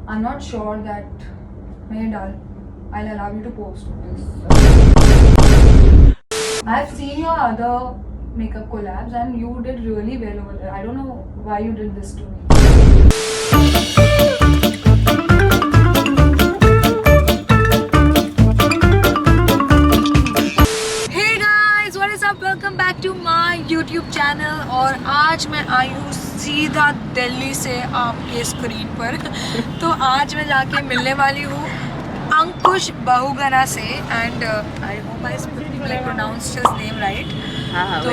I'm not sure that I'll allow you to post this. I've seen your other makeup collabs and you did really well over there. I don't know why you did this to me. Hey guys, what is up? Welcome back to my YouTube channel. और आज मैं आई हूँ सीधा दिल्ली से आपके screen पर। तो आज मैं जाके मिलने वाली हूँ अंकुश बहुगुणा से and I hope I pronounced his name right. तो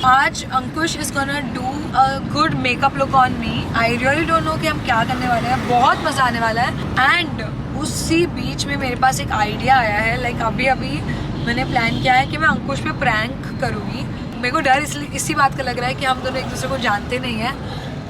आज Ankush is gonna do a good makeup look on me. I really don't know कि हम क्या करने वाले हैं, बहुत मजा आने वाला है। एंड उसी बीच में मेरे पास एक आइडिया आया है, लाइक अभी मैंने प्लान किया है कि मैं अंकुश पे प्रैंक करूँगी। मेरे को डर इसी बात का लग रहा है कि हम दोनों एक दूसरे को जानते नहीं हैं,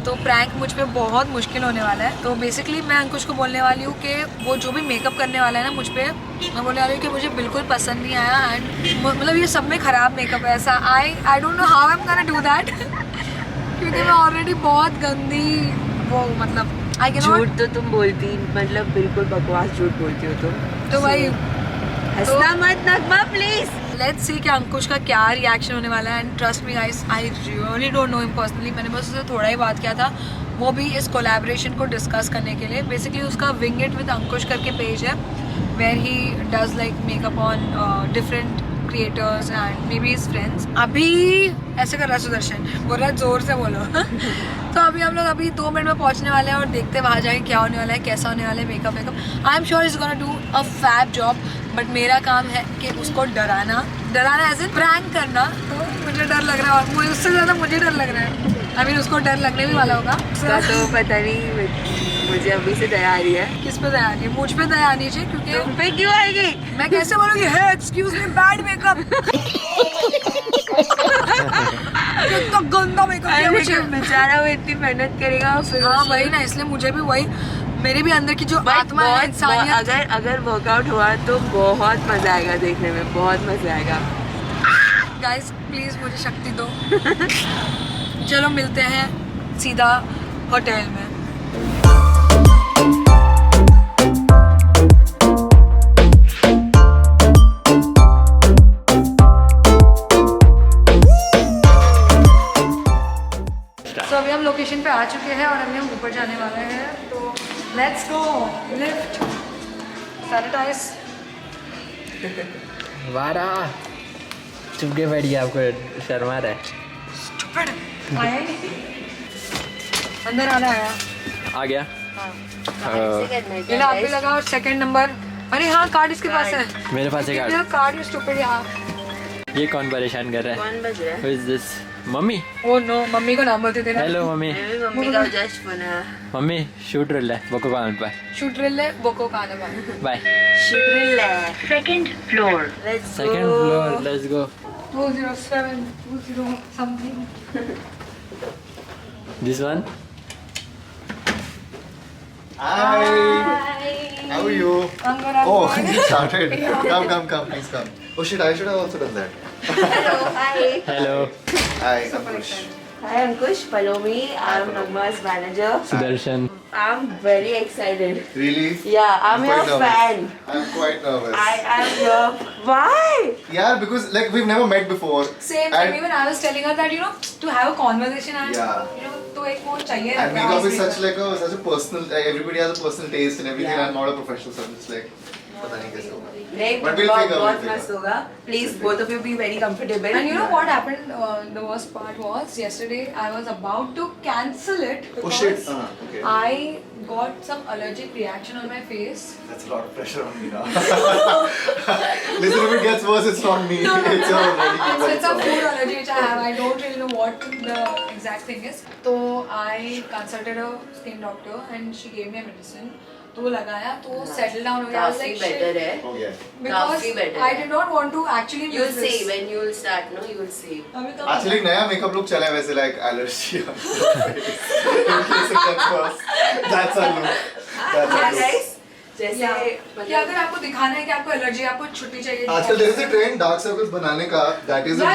तो प्रैंक मुझ पे बहुत मुश्किल होने वाला है। तो बेसिकली मैं अंकुश को बोलने वाली हूँ कि वो जो भी मेकअप करने वाला है ना मुझ पे, मैं बोलने वाली हूँ कि मुझे बिल्कुल पसंद नहीं आया एंड मतलब ये सब में ख़राब मेकअप है ऐसा। आई don't know how I am gonna do that क्योंकि मैं ऑलरेडी बहुत गंदी वो मतलब आई कैन झूठ तो तुम बोलती, मतलब बिल्कुल बकवास झूठ बोलती हो तुम। तो भाई हंसना मत नगमा प्लीज। लेट्स सी कि अंकुश का क्या रिएक्शन होने वाला है। And trust me guys, I really don't know him personally. मैंने बस उससे थोड़ा ही बात किया था, वो भी इस कोलैबोरेशन को डिस्कस करने के लिए। बेसिकली उसका विंग इट विद अंकुश करके पेज है where he does like makeup on different creators and maybe his friends. अभी ऐसे कर रहा है सुदर्शन, बोल रहा है जोर से बोलो। तो अभी हम लोग 2 मिनट में पहुंचने वाले हैं और देखते हैं वहाँ जाके क्या होने वाला है, कैसा होने वाला है makeup. I am sure is gonna do a fab job, but मेरा काम है कि उसको डराना एज इन प्रैंक करना। तो मुझे डर लग रहा है और मुझे उससे ज़्यादा मुझे डर लग रहा है। आई मीन उसको डर लगने भी वाला होगा। तो पता नहीं, मुझे अभी से दया आ रही है। किस पे दया आनी है? मुझ पे दया आनी चाहिए क्योंकि तुम पे क्यों आएगी? मैं कैसे बोलूँगी हे एक्सक्यूज मी बैड मेकअप। कितना गंदा मेकअप किया मुझे। बेचारा वो इतनी मेहनत करेगा फिर। हाँ वही ना, इसलिए मुझे भी वही, मेरे भी अंदर की जो आत्मा है इंसानियत। अगर वर्कआउट हुआ तो बहुत मजा आएगा देखने में, बहुत मजा आएगा। गाइस प्लीज मुझे शक्ति दो। चलो मिलते हैं सीधा होटल में। तो अभी हम लोकेशन पे आ चुके हैं और अभी हम ऊपर जाने वाले हैं। तो लेट्स गो। Lift sanitise. वारा चुप के बैठ गया, आपको शर्मा रहा है। आया ही नहीं। अंदर आना आया आ गया। ये ना आप भी लगा। और सेकंड नंबर, अरे हाँ कार्ड इसके पास है। मेरे पास एक कार्ड यू स्टूपिड। हाँ ये कौन परेशान कर रहा है? कौन बज रहा है? Who is this? Mummy. Oh no, mummy को नाम बोलते थे ना। Hello mummy. मम्मी का जस्ट फोन है। मम्मी शूट रोल है बोको का पे। शूट रिले बोको का आने वाला। Bye. Second floor. Second floor let's go. 207 20 something. This one. Hi. How are you? I'm gonna Oh, you started. Come, please come. Oh shit, I should have also done that. Hello, hi. Hello Hi, Ankush. Hi Ankush, follow me. I'm Nagma's manager. Sudarshan. I'm very excited. Really? Yeah, I'm your quite nervous. fan. I'm quite nervous. I am your. Why? Yeah, because like we've never met before. Same. And, Even I was telling her that to have a conversation and Yeah. तो एक वो चाहिए। and makeup is such a personal. Everybody has a personal taste and everything. Yeah. I'm not a professional, so I'm just like, पता नहीं कैसे होगा. नहीं, But we'll figure, बहुत we'll मस्त होगा. Please, both of you be very comfortable. And you know what happened? The worst part was yesterday I was about to cancel it Oh because shit. Okay. I got some allergic reaction on my face. That's a lot of pressure on me now. Listen, if it gets worse, it's not me. No. It's your body. It's a food allergy which I have. I don't really know what the exact thing is. So I consulted a skin doctor and she gave me a medicine. तो वो लगाया तो settle down हो गया. I was काफी like better shit. है. Oh yeah. Because काफी better I है. did not want to actually You'll miss see this. when you will start. No, you will see. अभी तो Actually, नया मेकअप लुक चला है वैसे like allergy on your face. In case it gets worse. That's a look. That's a Yeah, look. guys. जैसे कि अगर आपको दिखाना है कि आपको एलर्जी, आपको छुट्टी चाहिए। आजकल there is a trend dark circles बनाने का. That is a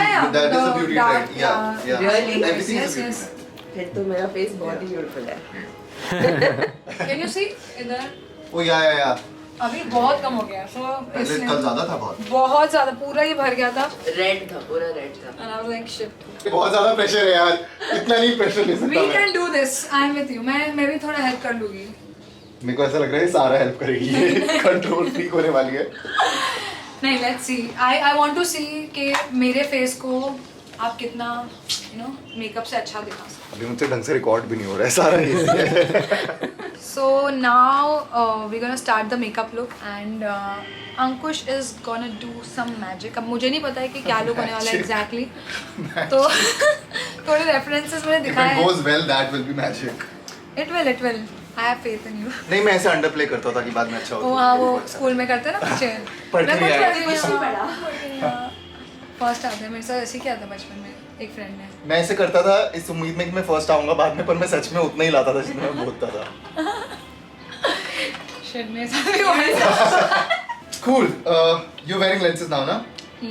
beauty trend. Yeah. Really? Everything is a beauty Yes. trend. फिर तो मेरा फेस बहुत ही ब्यूटीफुल है. कैन यू सी इधर ओ या अभी बहुत कम हो गया सो पहले कल ज्यादा था बहुत ज्यादा पूरा ही भर गया था रेड था, पूरा रेड था। and I was like shit बहुत ज्यादा प्रेशर है यार, इतना नहीं प्रेशर ले सकता we मैं। can do this I am with you मैं भी थोड़ा हेल्प कर लूंगी मेरे को ऐसा लग रहा है सारा हेल्प करेगी, ये कंट्रोल फ्रीक होने वाली है। नहीं let's see I want to see कि मेरे फेस को आप कितना यू नो मेकअप से अच्छा दिखा सकते अभी मुझसे ढंग से रिकॉर्ड भी नहीं हो रहा है, सारा ये So now we're gonna start the makeup look and Ankush is gonna do some magic. अब मुझे नहीं पता है कि क्या look होने वाला है exactly. तो थोड़े references मैंने If दिखाए it हैं. goes well, that will be magic. It will. I have faith in you. नहीं, मैं ऐसे अंडर प्ले करता था कि बाद में अच्छा हो। वो हाँ वो स्कूल में करते हैं ना बच्चे. पढ़ते मैं कुछ नहीं पढ़ती आए। हूँ. फर्स्ट आते हैं मेरे साथ ऐसे क्या था बचपन में एक फ्रेंड ने. मैं ऐसे करता था इस उम्मीद में कि मैं फर्स्ट आऊंगा बाद में, पर मैं सच में उतना ही लाता था जितना मैं बोलता था। Shit मेरे साथ भी हुआ है. Cool. You're wearing lenses now, ना?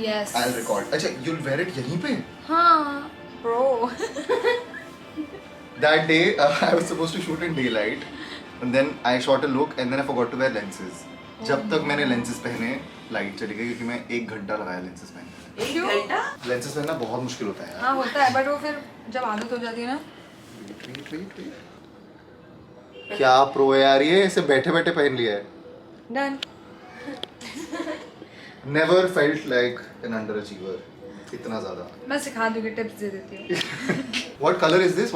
Yes. I'll record. अच्छा, you'll wear it यहीं पे? हाँ bro. That day, I was supposed to shoot in daylight, and then I shot a look, and then I forgot to wear lenses. जब तक मैंने lenses पहने, light चली गई क्योंकि मैं 1 घंटा लगाया lenses पहनने। 1 घंटा? Lenses पहनना बहुत मुश्किल होता है यार। हाँ होता है बट वो फिर जब आदत हो जाती है ना. Wait. क्या प्रो है यार ये, इसे बैठे बैठे पहन लिया है। Done. Never felt like an underachiever. इतना ज़्यादा। मैं सिखा दूँगी टिप्स दे देती हूँ. What color is this?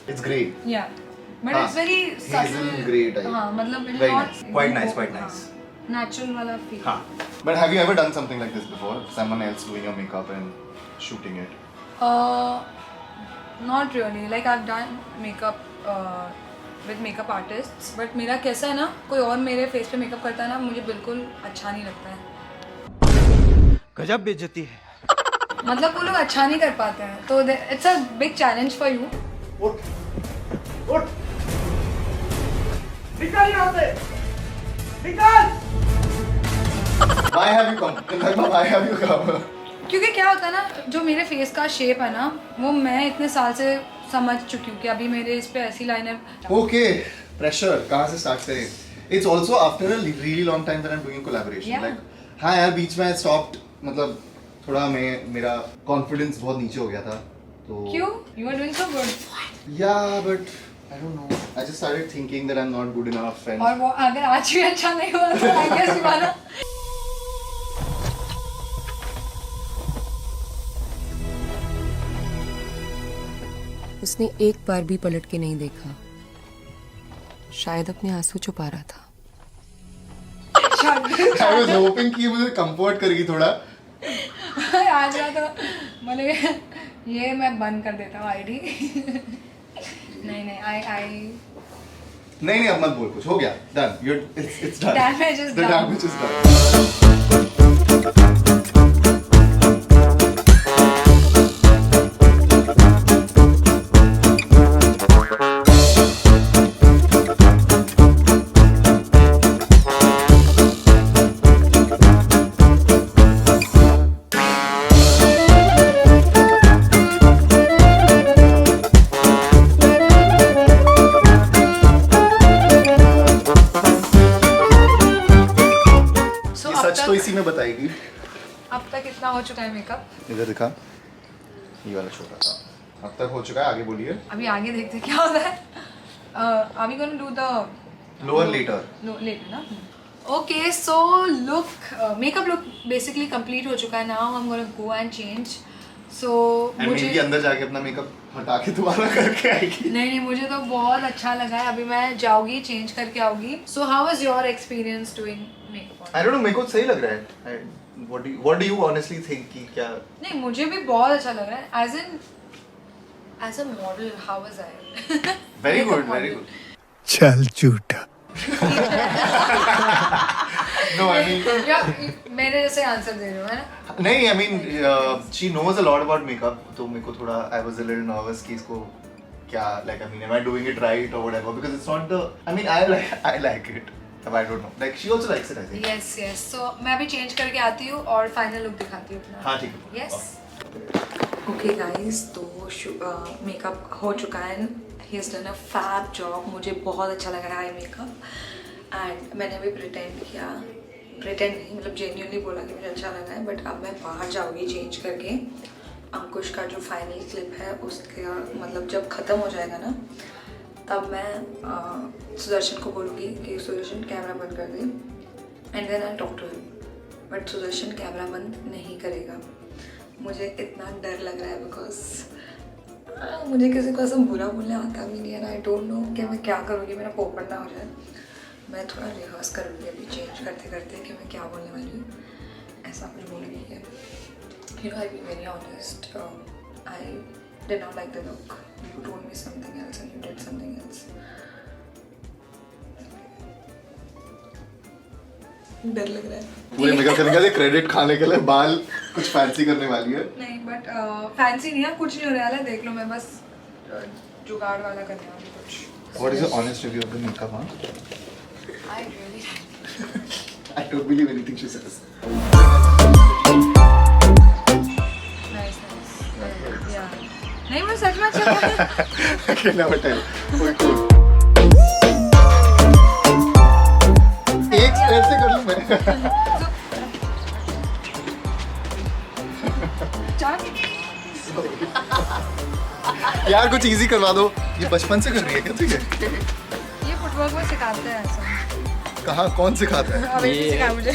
It's grey. Yeah. But हाँ, it's very hazel subtle. grey type. हाँ मतलब it's Very not nice. Quite nice, quite nice. Natural वाला feel. हाँ. But have you ever done something like this before? Someone else doing your makeup and shooting it? Not really. Like I've done makeup with makeup artists. But मेरा कैसा है ना कोई और मेरे face पे makeup करता है ना मुझे बिल्कुल अच्छा नहीं लगता है. गजब बेइज्जती है। मतलब वो लोग अच्छा नहीं कर पाते हैं तो it's a big challenge for you. What? निकल यहाँ से, निकल। Why have you come? Why have you come? क्योंकि क्या होता है ना जो मेरे फेस का शेप है ना वो मैं इतने साल से समझ चुकी हूँ कि अभी मेरे इस पे ऐसी लाइनर. Okay. Pressure. कहाँ से start करें? It's also after a really long time that I'm doing collaboration. Yeah. Like, हाँ यार बीच में I stopped. मतलब थोड़ा मेरा confidence बहुत नीचे हो गया था. तो. क्यों? You are doing so good. Yeah, but I don't know. I just started thinking that I'm not good enough and. और वो अगर आज भी अच्छा नहीं हुआ तो I guess you wanna. उसने एक बार भी पलट के नहीं देखा, शायद अपने आंसू छुपा रहा था। I was hoping कि मुझे comfort करेगी थोड़ा. आज रात तो बोले ये मैं बंद कर देता हूँ आईडी. नहीं आई नहीं अब मत बोल कुछ, हो गया, done. It's done. Damage is The done. damage is done. तो इसी में बताएगी. अब तक इतना हो चुका है मेकअप. इधर दिखा, ये वाला छोटा था. अब तक हो चुका है, आगे बोलिए. अभी आगे देखते हैं क्या होता है. अभी gonna do the Lower later. Later ना. Okay so look makeup look basically complete हो चुका है. Now I am gonna go and change. So And मुझे maybe अंदर जाके अपना मेकअप हटा के दोबारा करके आएगी. नहीं मुझे तो बहुत अच्छा लगा है. अभी मैं जाऊंगी चेंज करके आऊंगी. So how was your experience doing makeup? I don't know, मेरे को सही लग रहा है. What do you honestly think कि क्या? नहीं मुझे भी बहुत अच्छा लग रहा है. as a model how was I? Very good, very good. चल झूठा। No, I mean. या मेरे जैसे आंसर दे रहे हो है ना? नहीं, I mean, she knows a lot about makeup. तो मेरे को थोड़ा I was a little nervous कि इसको क्या, like, I mean, am I doing it right or whatever? Because it's not the, I mean, I like it. But I don't know. Like, she also likes it, I think. Yes. So मैं अभी change करके आती हूँ और final look दिखाती हूँ अपना. हाँ ठीक है. Yes. ओके गाइस, तो मेकअप हो चुका है. He has done a fab job. मुझे बहुत अच्छा लग रहा है मेकअप. एंड मैंने अभी प्रिटेंड नहीं, मतलब जेन्युइनली बोला कि मुझे अच्छा लगा है. बट अब मैं बाहर जाऊँगी चेंज करके. अंकुश का जो फाइनल क्लिप है उसका मतलब जब ख़त्म हो जाएगा ना, तब मैं सुदर्शन को बोलूँगी कि सुदर्शन कैमरा बंद कर दे. And then I talk to him. But Sudarshan camera बंद नहीं करेगा. मुझे इतना डर लग रहा है बिकॉज मुझे किसी को ऐसा बुरा बोलने आता भी नहीं है. आई डोंट नो कि मैं क्या करूँगी, मेरा पोपट ना हो जाए. मैं थोड़ा रिहर्स करूँगी अभी चेंज करते करते कि मैं क्या बोलने वाली हूँ. ऐसा कुछ बोलूँगी कि you know, I'll be very honest. I did not like the look. You told me something else and you did something else. डर लग रहा है. पूरे मेकअप करने के लिए क्रेडिट खाने के लिए बाल कुछ फैंसी करने वाली है. नहीं बट फैंसी नहीं है, कुछ नहीं होने वाला है. देख लो, मैं बस जुगाड़ वाला करने वाली कुछ. What is your honest review of the makeup, huh? I really I don't believe anything she says. nice. Yeah. नहीं, मुझे सच में अच्छा लगा. Okay, never tell. कोई cool. एक स्टेप से कर लूँ मैं. यार कुछ इजी करवा दो. ये बचपन से कर रही है क्या तुझे? ये फुटवर्क में सिखाते हैं ऐसा. कहाँ कौन सिखाता है? अभी नहीं सिखाया मुझे.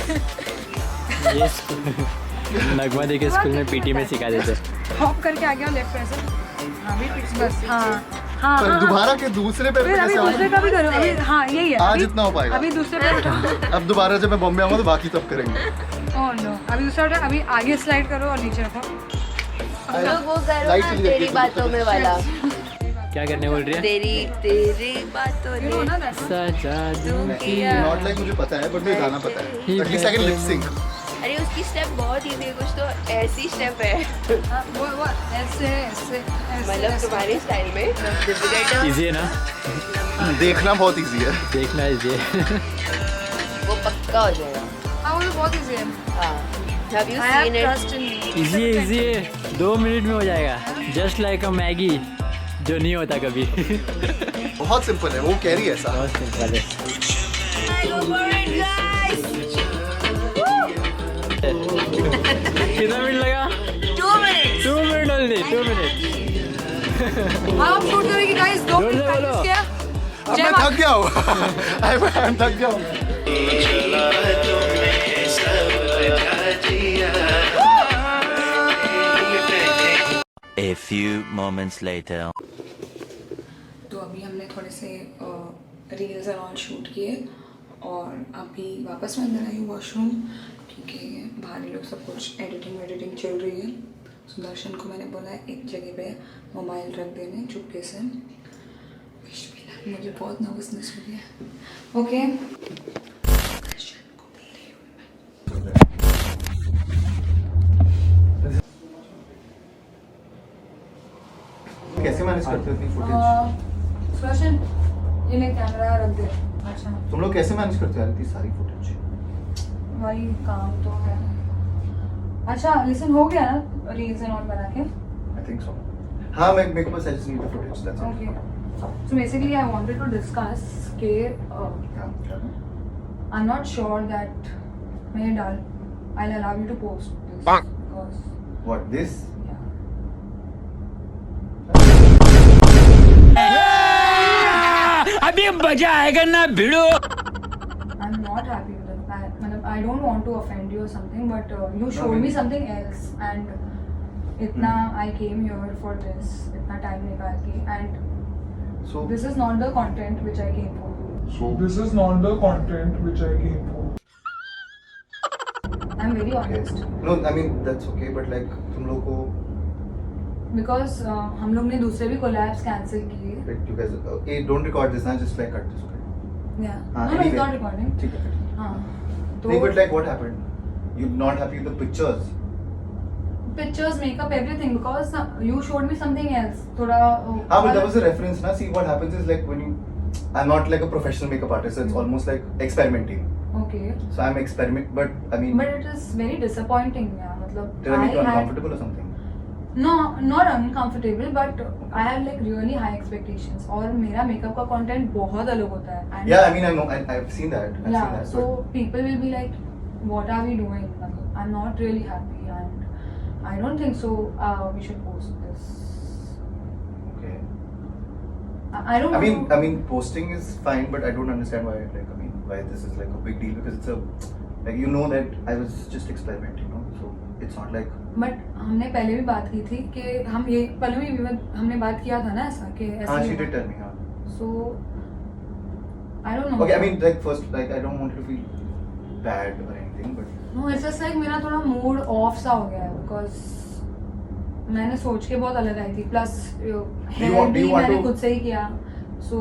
ये नगमा दी के स्कूल में पीटी में सिखा देते. हॉप करके आ गया लेफ्ट पैर से. हाँ भी बस. हाँ पर दोबारा के दूसरे पैर पे फिर अभी कैसे दूसरे का भी करो. अभी हाँ यही है. आज अभी- इतना हो पाएगा. अभी दूसरे पे उठाओ. अब दोबारा जब मैं बॉम्बे आऊंगा तो बाकी तब करेंगे. Oh no. अभी दूसरा उठाओ. अभी आगे स्लाइड करो और नीचे रखो. हम लोग वो करो लाइट ना चली जाती तेरी है. बातों में वाला. क्या करने बोल रही है? तेरी बातों You know में ना that one? सजा दूं किया. नॉट लाइक मुझे पता है बट मुझे गाना पता है. At least I can lip sync. अरे उसकी स्टेप बहुत इजी है. कुछ तो ऐसी स्टेप है हाँ, वो ऐसे मतलब तुम्हारे स्टाइल में डिफिकल्ट इजी है ना, देखना बहुत इजी है. देखना इजी है. वो पक्का हो जाएगा. हाँ वो तो बहुत इजी है. हाँ. Have you I have seen it? trust in you. Easy है, इजी है. 2 मिनट में हो जाएगा. जस्ट लाइक अ मैगी, जो नहीं होता कभी. बहुत सिंपल है. वो कह रही है ऐसा. बहुत सिंपल है. Go for it, guys! कितना मिनट लगा? 2 minutes. 2 minute only. 2 मिनट. हाँ हम शूट करेंगे गाइस. 2 जोर से मिनट बोलो. practice किया. अब जय मैं माता. थक गया हूँ. मैं थक गया हूँ. A few moments later. तो अभी हमने थोड़े से रील्स और ऑल शूट किए और अभी वापस मैं अंदर आई हूँ वॉशरूम क्योंकि बाहर ही लोग सब कुछ एडिटिंग चल रही है. सुदर्शन को मैंने बोला है एक जगह पे मोबाइल रख देने चुपके से. मुझे बहुत नर्वसनेस हो रही है. ओके. कैसे मैनेज करते हो इतनी फुटेज? सुदर्शन ये ले कैमरा रख दे. अच्छा तुम लोग कैसे मैनेज करते हो यार इतनी सारी फुटेज? वही काम तो है. अच्छा लिसन हो गया ना रील्स एंड ऑल बना के. I think so. हाँ मैं मेरे को बस I just need the footage. That's it. Okay. So basically, I wanted to discuss कि I'm not sure that I'll allow you to post this because What this? yeah. अभी मजा आएगा ना भिड़ो. I'm not happy with it. I don't want to offend you or something, but you showed me something else, and itna I came here for this, itna time निकाल के, and So this is not the content which I came for. This is not the content which I came for. I'm very okay. honest No, I mean that's okay, but like तुम लोग को because हम लोग ने दूसरे भी collabs cancel किए. like you guys hey don't record this ना just like cut this okay. Yeah. हाँ, No, it's anyway. not recording. ठीक है फिर. हाँ. नहीं but like what happened? You're not happy with the pictures? Pictures, makeup, everything because you showed me something else. थोड़ा. हाँ but that was a reference ना. See what happens is like when you I'm not like a professional makeup artist. So it's almost like experimenting. Okay. So I'm experiment, but I mean, But it is very disappointing. Yeah, मतलब. did I make you had- uncomfortable or something? No, not uncomfortable, but I have like really high expectations. और मेरा makeup का content बहुत अलग होता है. And Yeah, I mean, I know, I've seen that. I've yeah, seen that. so people will be like, what are we doing? I'm not really happy, and I don't think so. We should post this. Okay. I don't. I mean, posting is fine, but I don't understand why. Like, I mean, why this is like a big deal? Because it's a, like, you know that I was just experimenting, you know. So it's not like. But हमने पहले भी बात की थी कि हम ये पहले भी हमने बात किया था ना ऐसा कि हाँ, she ऐसे did tell me. हाँ. So I don't know Okay, I mean, like first, like I don't want you to feel bad or anything, but. No it's just like मेरा थोड़ा मूड ऑफ सा हो गया है बिकॉज मैंने सोच के बहुत अलग आई थी प्लस हेयर do भी you want मैंने to- खुद से ही किया सो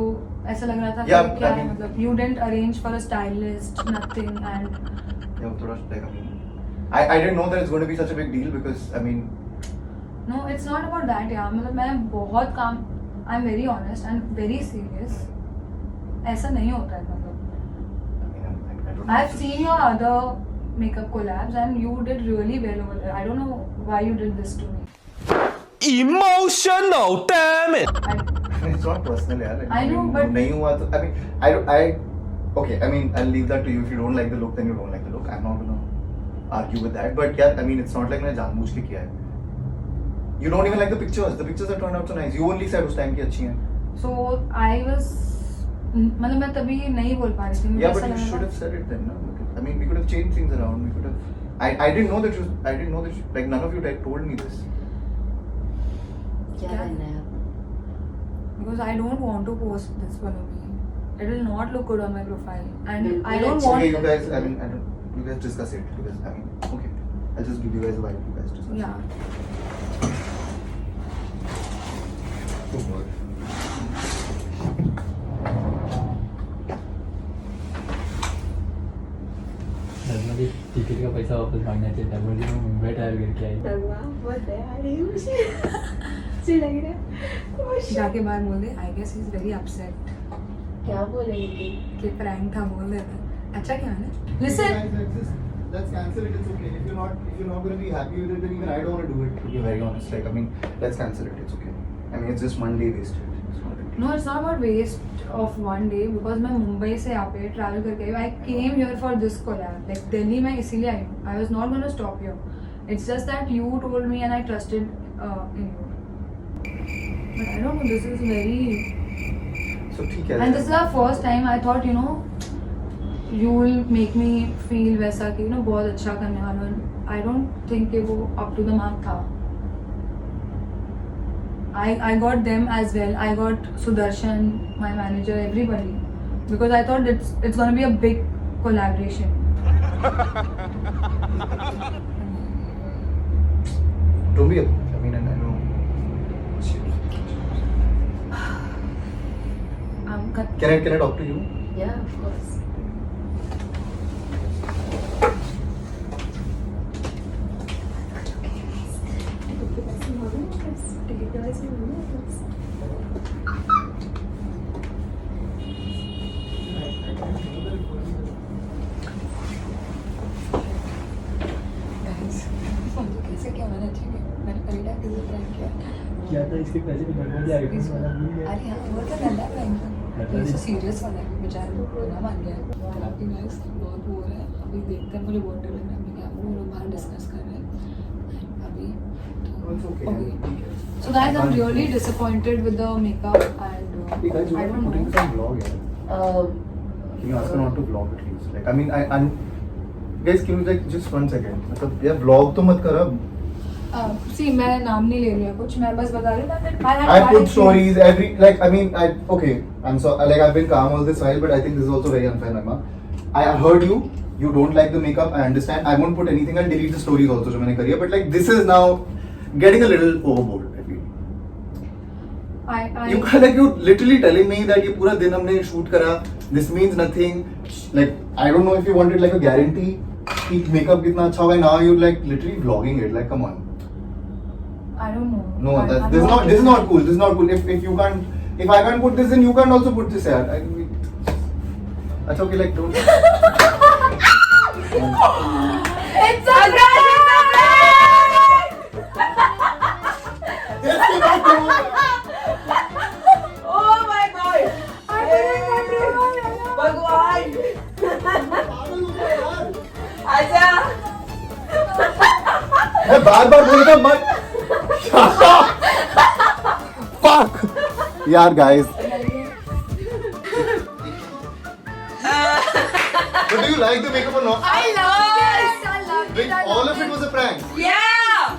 ऐसा लग रहा था Yeah, कि क्या I है mean- मतलब you didn't arrange for a stylist nothing and Yeah, थोड़ा like I mean, I didn't know that it's going to be such a big deal because I mean. No it's not about that यार मतलब मैं बहुत काम I am very honest and very serious ऐसा नहीं होता है मतलब I don't I've seen your other makeup collabs and you did really well over there. I don't know why you did this to me. Emotional, damn it! It's not personal, yeah. Like, I know, but- नहीं हुआ तो I mean, okay. I mean, I'll leave that to you. If you don't like the look, then you don't like the look. I'm not gonna argue with that. But yeah, I mean, it's not like मैंने जानबूझ के किया है. You don't even like the pictures. The pictures have turned out so nice. You only said उस time की अच्छी हैं. So I was मतलब मैं तभी नहीं बोल पा रही थी मुझे Yeah, ऐसा but you लगा should have said it then, no? I mean, we could have changed things around. We could have. I didn't know that you. I didn't know that you, like none of you told me this. क्या करना है because I don't want to post this one of me. It will not look good on my profile and बिल्कुल I don't अच्छा। want Okay, you guys. I mean, I don't. You guys discuss it because I mean, okay. I'll just give you guys a while. You guys discuss. yeah. Good word. Normally ticket का पैसा वापस मांगना चाहिए था बोली मैं Mumbai travel करके आई जाके बाहर बोल दे I guess he's very upset क्या बोलेंगे कि prank था बोल देता अच्छा क्या है ना listen Let's cancel it. It's okay. If you're not going to be happy with it, then even I don't want to do it. To be very honest, like I mean, let's cancel it. It's okay. I mean, it's just one day wasted. It's not a big deal. No, it's not about waste of one day because मैं मुंबई से यहाँ पे travel करके आई I came here for this collab. Like Delhi में इसीलिए आई हूँ. I was not going to stop here. It's just that you told me and I trusted in you. But I don't know. This is very. So ठीक है. And this is our first time. I thought you will make me feel वैसा कि बहुत अच्छा करने वाला हूँ. I don't think कि वो up to the mark था. I got them as well. I got Sudarshan, my manager, everybody, because I thought it's gonna be a big collaboration. Don't be. I mean, I know. Can I talk to you? Yeah, of course. कैसे क्या मैंने ठीक है मैंने करीडा के लिए plan किया क्या था इसके पैसे भी नॉर्मली आ गए अरे हाँ वो तो गंदा प्लान था ये तो सीरियस वाला है बेचारा लोग ना मान गया आपकी गाइस बहुत वो है अभी देखते हैं मुझे बहुत डर लग रहा है मैं क्या वो लोग बाहर डिस्कस कर रहे हैं अभी It's okay. Okay. So guys, I'm really disappointed with the makeup and Hey guys, you I are don't putting know. this on vlog, yeah. Can you ask her not to vlog at least? Like, I mean, guys, can you like just 1 second? मतलब यार vlog तो मत कर अब. See, मैं नाम नहीं ले रही हूँ कुछ मैं बस बता रही हूँ that I put stories every like I mean okay I'm so like I've been calm all this while but I think this is also very unfair Naima. I heard you don't like the makeup I understand I won't put anything I'll delete the stories also जो मैंने करी है but like this is now getting a little overboard I feel. You like you literally telling me that ये पूरा दिन हमने shoot करा this means nothing like I don't know if you wanted like a guarantee कि makeup कितना अच्छा होगा now you're like literally vlogging it like come on. I don't know. No, I'm this is not cool. This is not cool. If you can't, if I can't put this in, you can't also put this here. That's okay. Like don't. It's a prank! Oh my God! भगवान! आजा! मैं बार-बार बोल रहा हूँ मत। Fuck! यार guys. But do you like the makeup or not? I love it. I love it. Like all of it was a prank. Yeah!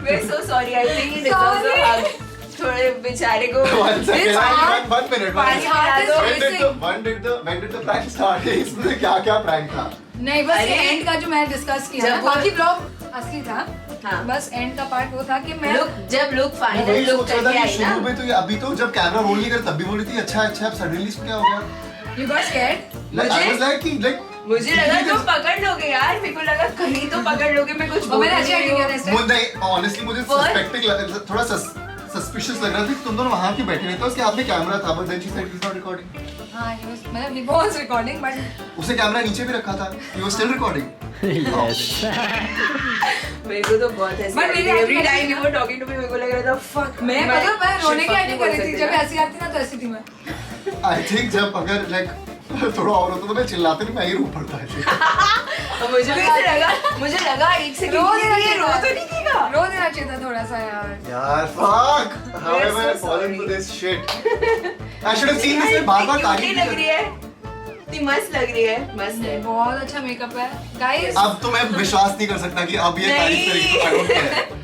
We're so sorry. I think he deserves a hug. थोड़े बेचारे को One second. hard. One minute. पानी पिला दो. When did the prank start? इसमें क्या prank था? नहीं बस अरे, एंड का जो मैंने डिस्कस किया जब ना, वो- बाकी ब्लॉग असली था। हाँ। बस एंड का पार्ट वो था कि मैं जब लुक मैं फाइनल वही लुक सोच रहा था करके कि आई ना शुरू में तो ये अभी तो जब कैमरा रोल नहीं कर तब भी बोली थी अच्छा अब सडनली इसको क्या हो गया? You got scared. Like I was like कि like मुझे लगा तुम पकड़ लोगे यार मेरे को लगा कहीं तो पकड़ लोगे मैं कुछ और बोल मैंने अच्छा नहीं किया हूँ। था इस मुझे नहीं ऑनेस्टली मुझे सस्पेक्टिंग थोड़ा सस्पिशियस लग रहा था कि तुम दोनों वहां क्यों बैठे नहीं थे उसके हाथ में कैमरा था but then she said is not recording हाँ मतलब ही वाज रिकॉर्डिंग बट उसे कैमरा नीचे भी रखा था he was still recording Yes. मेरे को तो बहुत हंसी But मेरी every acting time you were talking to me मेरे को लग रहा था फक मैं मतलब मैं रोने की एक्टिंग कर रही थी जब ऐसी आती ना तो ऐसी थी मैं। आई थिंक जब अगर लाइक थोड़ा और होता तो मैं चिल्लाते नहीं मैं ही रो पड़ता है मुझे भी ऐसे लगा एक सेकंड रो देना ये रो चाहिए तो नहीं देगा रो देना चाहिए था थोड़ा सा यार। यार fuck how We're am I so falling for sorry. this shit I should have seen this में बार-बार तारीफ लग रही है इतनी मस्त लग रही है मस्त है बहुत अच्छा मेकअप है गाइस। अब तो मैं विश्वास नहीं कर सकता कि अब ये तारीफ करेगी I don't care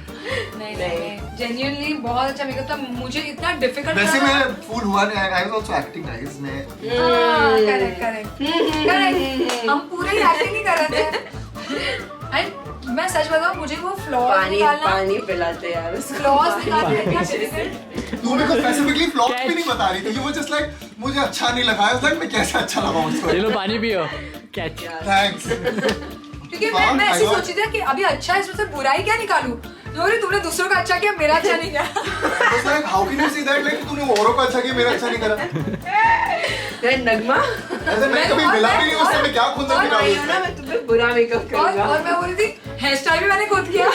नहीं जेन्युइनली बहुत अच्छा मेकअप था मुझे इतना डिफिकल्ट वैसे मैं फूल हुआ नहीं I was also acting guys मैं करेक्ट हम पूरे एक्टिंग नहीं कर रहे थे एंड मैं सच बताऊं मुझे वो फ्लॉज निकालना पानी पिलाते यार फ्लॉज निकालना इतना difficult। तू मेरे को स्पेसिफिकली फ्लॉप भी नहीं बता रही थी ये वो जस्ट लाइक मुझे अच्छा नहीं लगा लाइक मैं कैसे अच्छा लगाऊं उसको चलो पानी पियो कैच थैंक्स क्योंकि मैं ऐसी सोची थी कि अभी अच्छा है इसमें से बुराई क्या निकालूं जोरी तुमने दूसरों का अच्छा किया मेरा अच्छा नहीं किया was like how can you say that like तूने औरों का अच्छा किया मेरा अच्छा नहीं करा नगमा ऐसे मैं कभी मिला भी नहीं उससे मैं क्या खुद से निकालूं ना मैं तुम्हें बुरा मेकअप करूंगा और मैं बोल रही थी हेयर स्टाइल भी मैंने खुद किया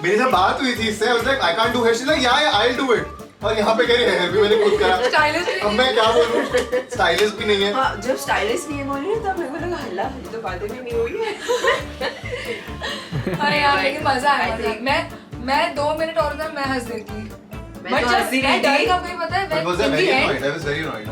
मेरी जब बात हुई थी इससे I was like I can't do hair she's like yeah I'll do it और यहाँ पे कह रही है भी मैंने खुद करा स्टाइलिश अब मैं क्या बोलूं स्टाइलिश भी नहीं है हाँ जब स्टाइलिश नहीं है बोल रही है तब मेरे को लगा हल्ला ये तो बातें भी नहीं हुई है अरे यार लेकिन मजा आया मैं 2 मिनट और था मैं हंस देती मैं बट तो जब हंसी नहीं डर थी। का कोई पता है But was I in the very end annoyed? I was very annoyed.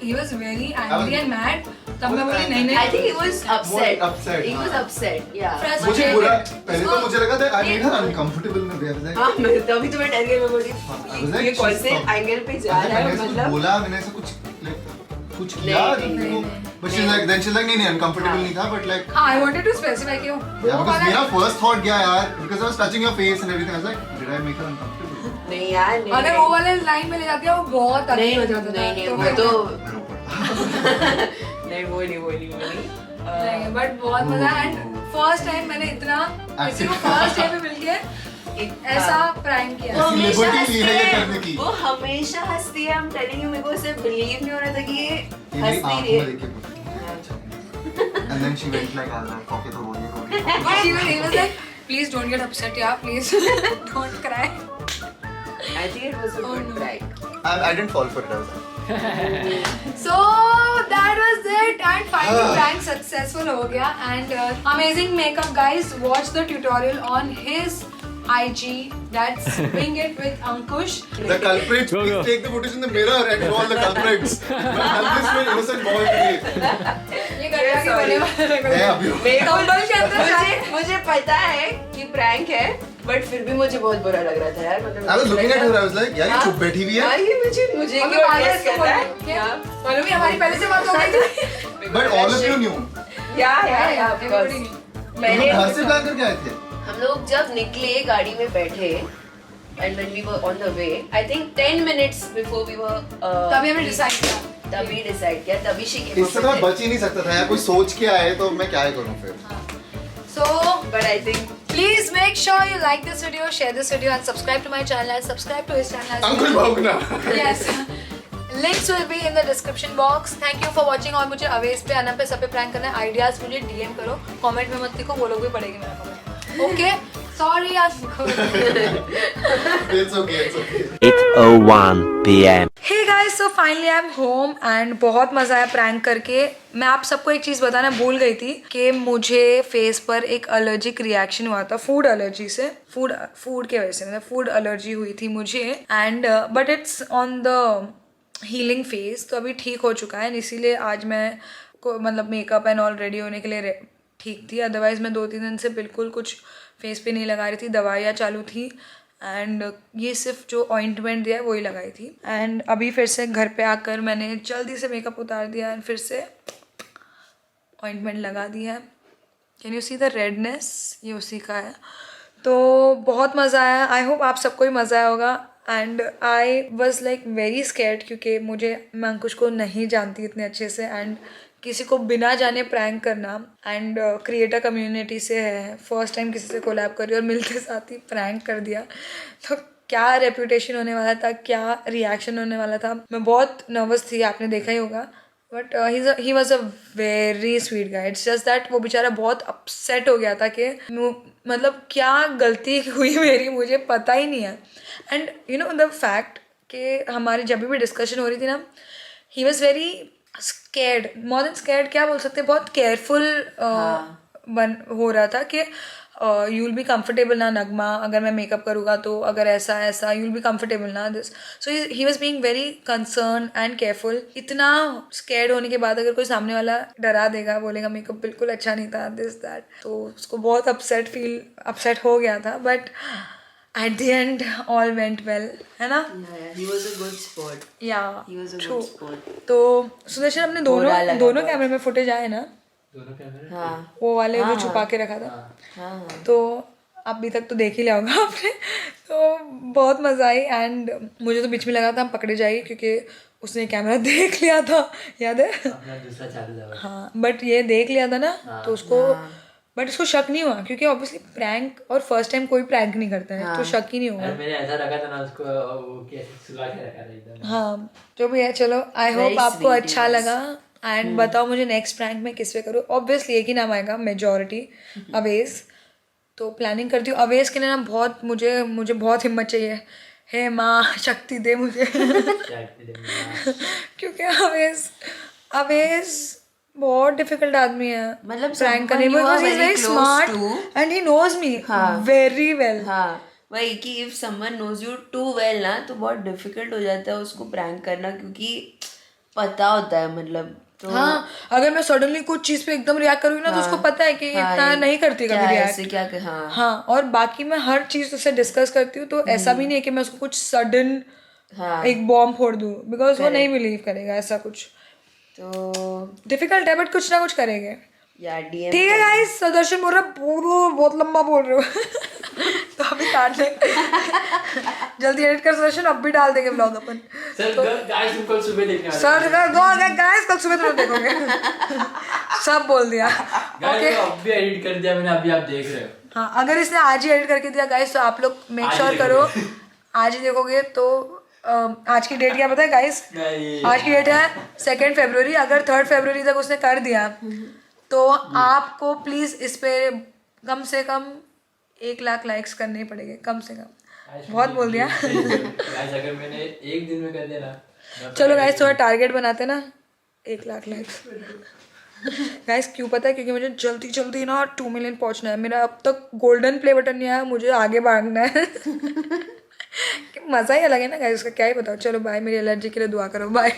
he was very angry and mad तब मैं बोली नहीं I think he was upset. upset, He was हाँ। upset. Yeah. Frustrated. मुझे बुरा पहले तो मुझे लगा था I made her uncomfortable में I was like हाँ मैं तभी तो मैं डर गई मैं बोली I was like, ये कौन से she's- एंगल पे जा मैंने रहा है ऐसे कुछ मतलब बोला मैंने ऐसे कुछ like कुछ किया नहीं, but she's like then she's like नहीं uncomfortable नहीं था but like हाँ I wanted to specify क्यों yeah because मेरा first thought गया यार because I was touching your face and everything I was like did I make her uncomfortable नहीं यार नहीं अगर वो वाले लाइन में ले जाती है वो बहुत अलग नहीं हो जाता था नहीं तो वो फिर- तो नहीं वो नहीं नहीं बट बहुत मजा एंड फर्स्ट टाइम मैंने इतना किसी को फर्स्ट टाइम में मिलके ऐसा प्राइम किया वो ऐसी हमेशा liberty ली है ये हंसती है। करने की। वो हमेशा हंसती है I'm telling you मेरे को उसे बिलीव नहीं हो रहा था कि ये ये मेरी हंसती आंखों रही में देख के बोली and then she went like I was like okay तो रोइए he was like please don't get upset yeah please don't cry I think it was a good prank I didn't fall for it I was like so that was it and finally prank successful हो गया and amazing makeup guys watch the tutorial on his IG that's Wing It with Ankush The culprits, Go, please go. take the footage in the mirror and show all the culprits. मैं this में innocent boy today. ये गड्ढा के बने वाले मैं अभी मेरे को कंबल के अंदर मुझे पता है कि प्रैंक है बट फिर भी मुझे बहुत बुरा लग रहा था यार मतलब I was looking at her. I was like, यार ये चुप बैठी हुई है. हाँ, ये मुझे हमें क्यों बात ड्रेस इसको कर रहा है क्या मालूम है हमारी पहले से बात हो गई थी But all of you knew. या everybody knew. मैंने तुम घर से प्लान करके आए थे. हम लोग जब निकले गाड़ी में बैठे and when we were on the way I think 10 minutes before we were तभी हमने डिसाइड किया तभी डिसाइड किया तभी she came इससे तो मैं बच ही नहीं सकता था यार कोई सोच के आए तो मैं क्या ही करूँ फिर. so but I think please make sure you like this video share this video and subscribe to my channel and subscribe to his channel as well. Ankul भागना. Yes. Links will be in the description box. Thank you for watching और मुझे अवेज पे अनम पे सब पे prank करना है ideas मुझे DM करो कमेंट में मत लिखो वो लोग भी पढ़ेंगे मेरा comment okay sorry It's okay, it's okay. 8:01 p.m. Hey guys, so finally I am home and बहुत मज़ा आया प्रैंक करके। मैं आप सबको एक चीज़ बताना भूल गई थी कि मुझे फेस पर एक एलर्जिक रिएक्शन हुआ था, फूड एलर्जी से, फूड के वजह से, मतलब फूड एलर्जी हुई थी मुझे। And but it's on the healing face, तो अभी ठीक हो चुका है। इसीलिए आज मैं को मतलब मेकअप एंड ऑल रेडी होने के लिए ठीक थी। अदरवाइज़ मैं 2-3 दिन से बिल्कुल कुछ फेस पे नहीं लगा रही थी, दवाइयाँ चालू थी एंड ये सिर्फ जो ऑइंटमेंट दिया है वही लगाई थी। एंड अभी फिर से घर पे आकर मैंने जल्दी से मेकअप उतार दिया एंड फिर से ऑइंटमेंट लगा दी है। Can you see the redness, ये उसी का है। तो बहुत मज़ा आया, आई होप आप सबको ही मज़ा आया होगा। And I was like very scared क्योंकि मैं अंकुश को नहीं जानती इतने अच्छे से एंड किसी को बिना जाने प्रैंक करना एंड क्रिएटर कम्युनिटी से है, फर्स्ट टाइम किसी से कोलैब करी और मिलते साथ ही प्रैंक कर दिया, तो क्या रेपुटेशन होने वाला था, क्या रिएक्शन होने वाला था। मैं बहुत नर्वस थी, आपने देखा ही होगा। But he was a very sweet guy. It's just that वो बेचारा बहुत अपसेट हो गया था कि मतलब क्या गलती हुई मेरी, मुझे पता ही नहीं है। And you know the fact कि हमारी जब भी डिस्कशन हो रही थी ना, he was very scared, more than scared क्या बोल सकते हैं, बहुत केयरफुल हो रहा था कि यू विल बी कंफर्टेबल ना नगमा, अगर मैं मेकअप करूँगा तो अगर ऐसा ऐसा यू विल बी कंफर्टेबल ना this. So he was being very concern and careful. इतना स्कैर्ड होने के बाद अगर कोई सामने वाला डरा देगा, बोलेगा मेकअप बिल्कुल अच्छा नहीं था, दिस दैट, तो उसको बहुत अपसेट हो गया था। But at the end all went well, है ना? Yeah, he was a good sport. Yeah, He was a true. good sport. तो सुदर्शन अपने दोनों कैमरे में फुटेज आए ना? हाँ वो वाले जो छुपा के रखा था, हाँ तो अभी तक तो देख ही लिया होगा आपने। तो बहुत मज़ा आई एंड मुझे तो बीच में लगा था हम पकड़े जाएगी क्योंकि उसने कैमरा देख लिया था, याद है? अपना दूसरा चालू था। हाँ, बट ये देख लिया था ना, तो उसको बट उसको शक नहीं हुआ क्योंकि ऑब्वियसली प्रैंक और फर्स्ट टाइम कोई प्रैंक नहीं करता है, तो शक ही नहीं हुआ। मैंने ऐसा रखा था ना उसको, वो कैसे सुला के रखा था एकदम। हाँ, जो भी है, चलो आई होप आपको अच्छा लगा एंड बताओ मुझे नेक्स्ट प्रैंक में किस पे करूँ। ऑब्वियसली एक ही नाम आएगा, मेजॉरिटी अवेज। तो प्लानिंग करती हूँ अवेज के लिए ना, बहुत मुझे बहुत हिम्मत चाहिए। हे माँ शक्ति दे मुझे क्योंकि अवेज बहुत डिफिकल्ट आदमी है, मतलब प्रैंक करने में, because he is very smart and he knows me very well. हाँ, वही कि if someone knows you too well ना, तो बहुत डिफिकल्ट हो जाता है उसको प्रैंक करना, क्योंकि पता होता है मतलब। तो हाँ, अगर मैं सडनली कुछ चीज पे एकदम रिएक्ट करूँगी ना, तो उसको पता है कि इतना नहीं करती कभी रिएक्ट। हाँ, और बाकी मैं हर चीज उससे डिस्कस करती हूँ, तो ऐसा भी नहीं है कि मैं उसको कुछ सडन एक बॉम्ब फोड़ दूँ, बिकॉज वो नहीं बिलीव करेगा ऐसा कुछ। तो डिफिकल्ट है बट कुछ ना कुछ करेंगे। DM ठीक है गाइस, सुदर्शन बोल रहा बहुत लंबा बोल रहे हो तो अभी काट ले जल्दी एडिट कर सुदर्शन, अब भी डाल देंगे ब्लॉग अपन। सर गाइस तुम कल सुबह देखने वाले। सर गाइस कल सुबह तुम देखोगे सब बोल दिया। ओके, अब भी एडिट कर दिया मैंने, अभी आप देख रहे हो। हाँ, अगर इसने आज ही एडिट करके दिया गाइस, तो आप लोग मेक श्योर करो आज ही देखोगे। तो आज की डेट क्या पता है गाइस? आज की डेट है 2 फरवरी। अगर 3 फरवरी तक उसने कर दिया तो आपको प्लीज इस पे कम से कम 1 लाख लाइक्स करने ही पड़ेंगे, कम से कम। बहुत बोल दिया गाइस अगर मैंने एक दिन में कर दिया ना, चलो गाइस थोड़ा टारगेट बनाते ना 1 लाख लाइक्स गाइस। क्यों पता है? क्योंकि मुझे जल्दी जल्दी ना 2 मिलियन पहुंचना है। मेरा अब तक गोल्डन प्ले बटन नहीं आया, मुझे आगे भागना है मज़ा ही अलग है ना गाइस, उसका क्या ही बताओ। चलो बाय, मेरी एलर्जी के लिए दुआ करो, बाय।